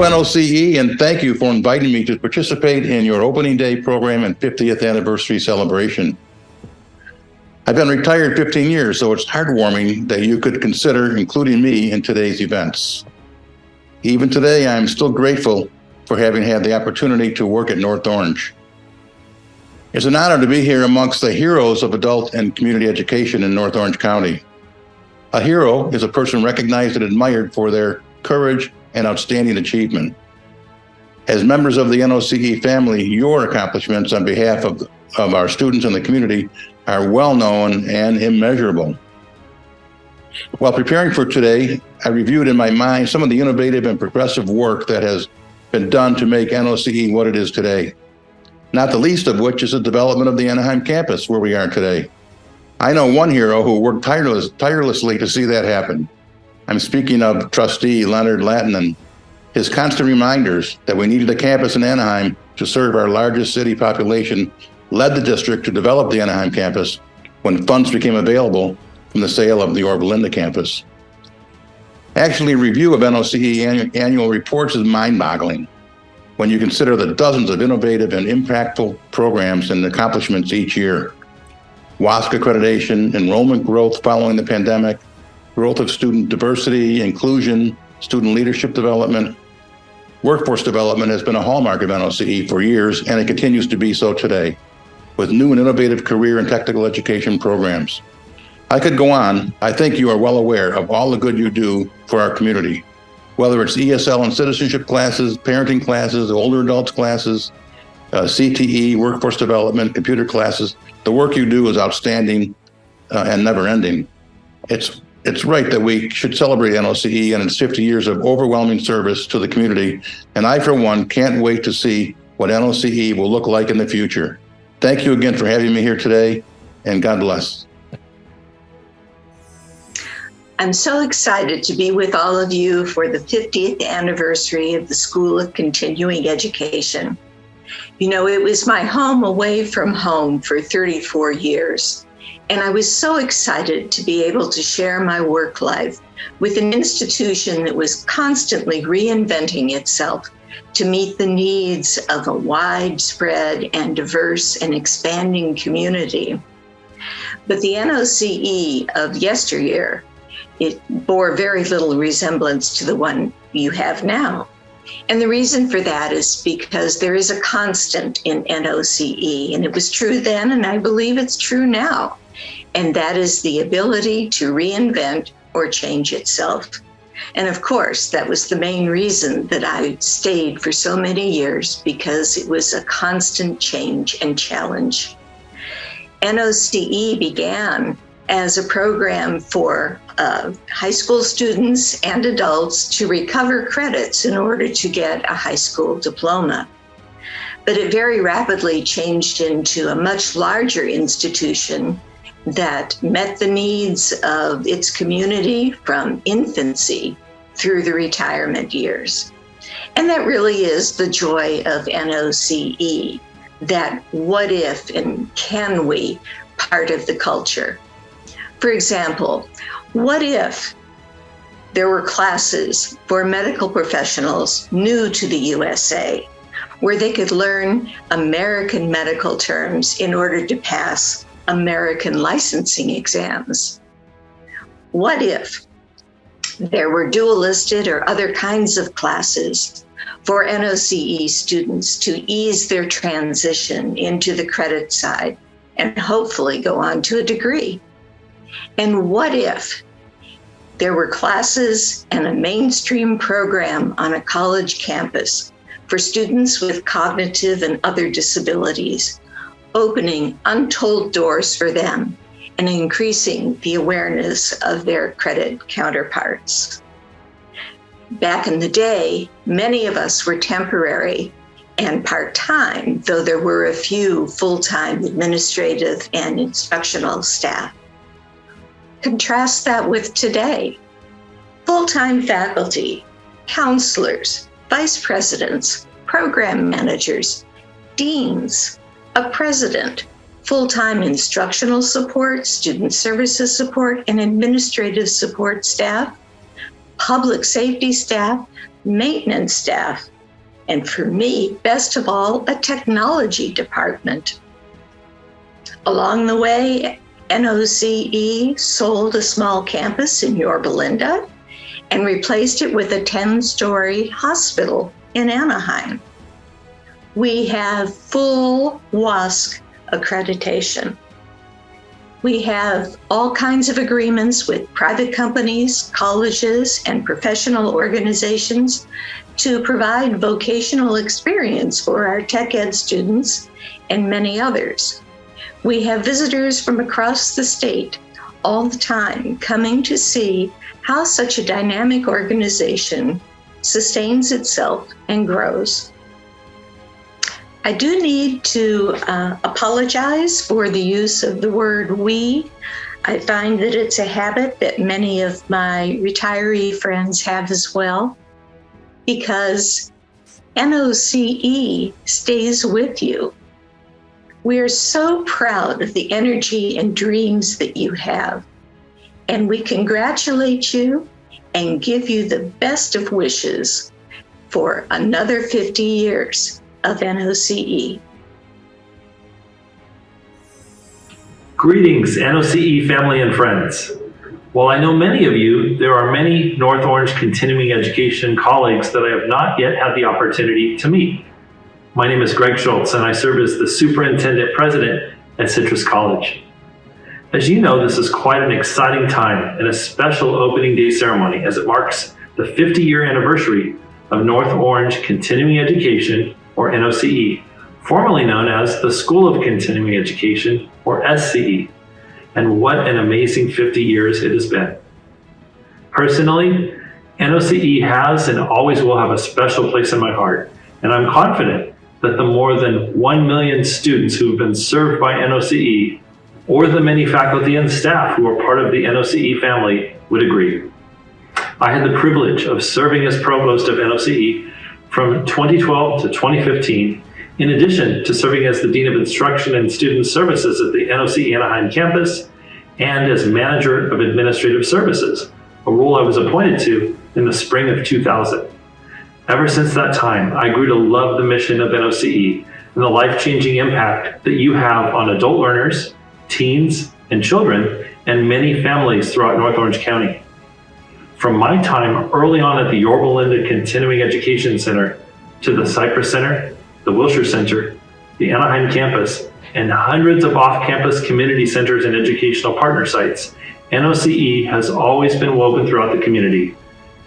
Hello, NOCE, and thank you for inviting me to participate in your opening day program and 50th anniversary celebration. I've been retired 15 years, so it's heartwarming that you could consider including me in today's events. Even today, I'm still grateful for having had the opportunity to work at North Orange. It's an honor to be here amongst the heroes of adult and community education in North Orange County. A hero is a person recognized and admired for their courage and outstanding achievement. As members of the NOCE family, your accomplishments on behalf of our students and the community are well known and immeasurable. While preparing for today, I reviewed in my mind some of the innovative and progressive work that has been done to make NOCE what it is today, not the least of which is the development of the Anaheim campus where we are today. I know one hero who worked tirelessly to see that happen. I'm speaking of Trustee Leonard Latinen. His constant reminders that we needed a campus in Anaheim to serve our largest city population led the district to develop the Anaheim campus when funds became available from the sale of the Orville Linda campus. Actually, a review of NOCE annual reports is mind-boggling when you consider the dozens of innovative and impactful programs and accomplishments each year. WASC accreditation, enrollment growth following the pandemic, growth of student diversity, inclusion, student leadership development. Workforce development has been a hallmark of NOCE for years, and it continues to be so today, with new and innovative career and technical education programs. I could go on. I think you are well aware of all the good you do for our community, whether it's ESL and citizenship classes, parenting classes, older adults classes, CTE, workforce development, computer classes. The work you do is outstanding and never ending. It's right that we should celebrate NOCE and its 50 years of overwhelming service to the community. And I, for one, can't wait to see what NOCE will look like in the future. Thank you again for having me here today, and God bless. I'm so excited to be with all of you for the 50th anniversary of the School of Continuing Education. You know, it was my home away from home for 34 years. And I was so excited to be able to share my work life with an institution that was constantly reinventing itself to meet the needs of a widespread and diverse and expanding community. But the NOCE of yesteryear, it bore very little resemblance to the one you have now. And the reason for that is because there is a constant in NOCE, and it was true then, and I believe it's true now. And that is the ability to reinvent or change itself. And of course, that was the main reason that I stayed for so many years, because it was a constant change and challenge. NOCE began as a program for high school students and adults to recover credits in order to get a high school diploma. But it very rapidly changed into a much larger institution that met the needs of its community from infancy through the retirement years. And that really is the joy of NOCE, that what if and can we part of the culture. For example, what if there were classes for medical professionals new to the USA where they could learn American medical terms in order to pass American licensing exams? What if there were dual-listed or other kinds of classes for NOCE students to ease their transition into the credit side and hopefully go on to a degree? And what if there were classes and a mainstream program on a college campus for students with cognitive and other disabilities, opening untold doors for them and increasing the awareness of their credit counterparts? Back in the day, many of us were temporary and part-time, though there were a few full-time administrative and instructional staff. Contrast that with today. Full-time faculty, counselors, vice presidents, program managers, deans, a president, full-time instructional support, student services support, and administrative support staff, public safety staff, maintenance staff, and for me, best of all, a technology department. Along the way, NOCE sold a small campus in Yorba Linda and replaced it with a 10-story hospital in Anaheim. We have full WASC accreditation. We have all kinds of agreements with private companies, colleges, and professional organizations to provide vocational experience for our tech ed students and many others. We have visitors from across the state all the time coming to see how such a dynamic organization sustains itself and grows. I do need to apologize for the use of the word we. I find that it's a habit that many of my retiree friends have as well, because NOCE stays with you. We are so proud of the energy and dreams that you have, and we congratulate you and give you the best of wishes for another 50 years of NOCE. Greetings, NOCE family and friends. While I know many of you, there are many North Orange continuing education colleagues that I have not yet had the opportunity to meet. My name is Greg Schultz, and I serve as the Superintendent President at Citrus College. As you know, this is quite an exciting time and a special opening day ceremony as it marks the 50-year anniversary of North Orange Continuing Education, or NOCE, formerly known as the School of Continuing Education, or SCE. And what an amazing 50 years it has been. Personally, NOCE has and always will have a special place in my heart, and I'm confident that the more than 1 million students who have been served by NOCE, or the many faculty and staff who are part of the NOCE family, would agree. I had the privilege of serving as provost of NOCE from 2012 to 2015, in addition to serving as the Dean of Instruction and Student Services at the NOCE Anaheim campus and as Manager of Administrative Services, a role I was appointed to in the spring of 2000. Ever since that time, I grew to love the mission of NOCE and the life-changing impact that you have on adult learners, teens, and children, and many families throughout North Orange County. From my time early on at the Yorba Linda Continuing Education Center to the Cypress Center, the Wilshire Center, the Anaheim campus, and hundreds of off-campus community centers and educational partner sites, NOCE has always been woven throughout the community.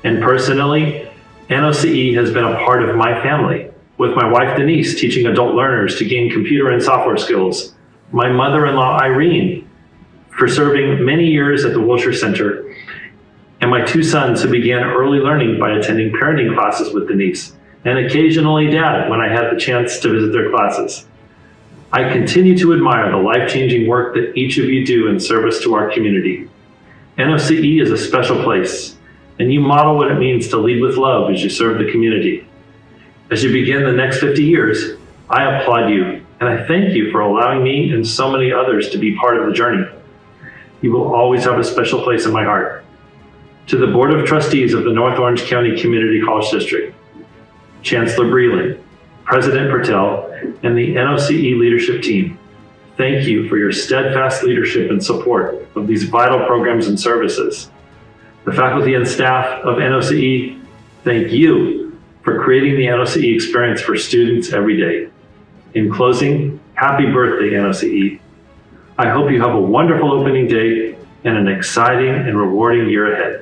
And personally, NOCE has been a part of my family, with my wife Denise teaching adult learners to gain computer and software skills, my mother-in-law Irene for serving many years at the Wilshire Center, and my 2 sons who began early learning by attending parenting classes with Denise, and occasionally Dad when I had the chance to visit their classes. I continue to admire the life-changing work that each of you do in service to our community. NOCE is a special place, and you model what it means to lead with love as you serve the community. As you begin the next 50 years, I applaud you, and I thank you for allowing me and so many others to be part of the journey. You will always have a special place in my heart. To the Board of Trustees of the North Orange County Community College District, Chancellor Breland, President Pertel, and the NOCE leadership team, thank you for your steadfast leadership and support of these vital programs and services. The faculty and staff of NOCE, thank you for creating the NOCE experience for students every day. In closing, happy birthday, NOCE. I hope you have a wonderful opening day and an exciting and rewarding year ahead.